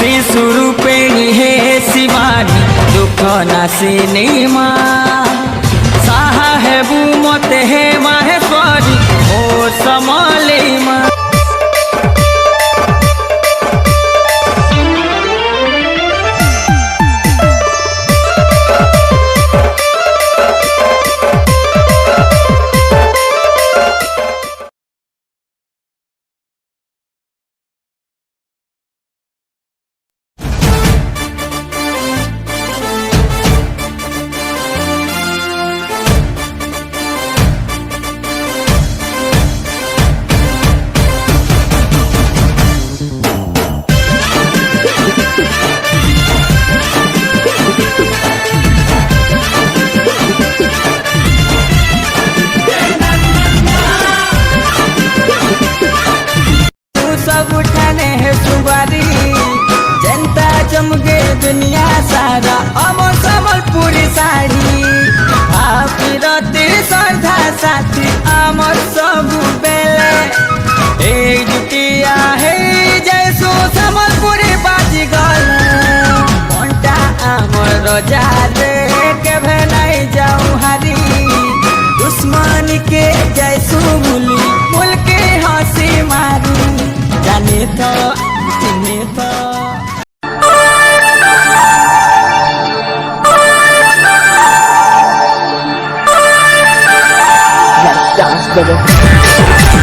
त्रिशूरुपेणी हे शिवानी दुख नाशिनी माँ साहेबू मते हे माहेश्वरी ओ समली माँ। सब उठाने है सुबारी जनता जमगे दुनिया सारा अमर सबल पूरी साड़ी आपरती श्रद्धा साथी अमर सब बेले एक जुटिया है जैसो सबल पूरी बाजी गल घंटा अमर रजा रे के नहीं जाऊं हारी दुश्मन के जैसो भूली मुल के हंसी मारी जाने तो चिन्हे तो Let's dance, baby.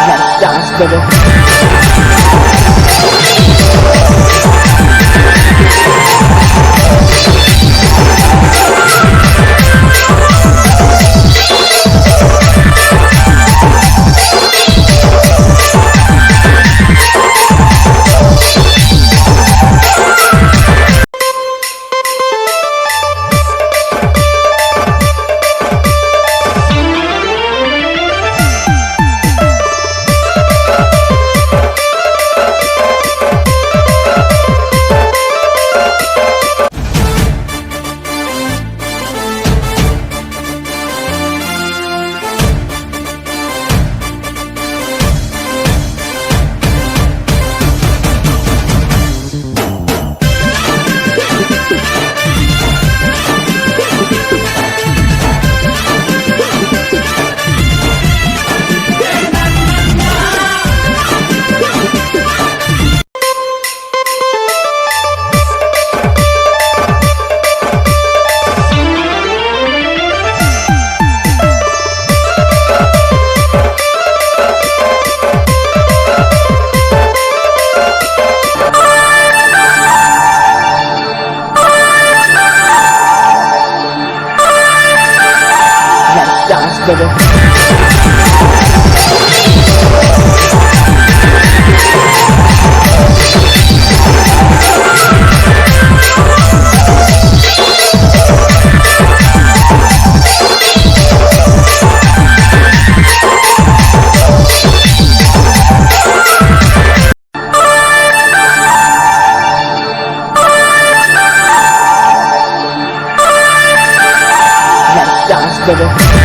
Let's dance, baby. Let's dance, baby.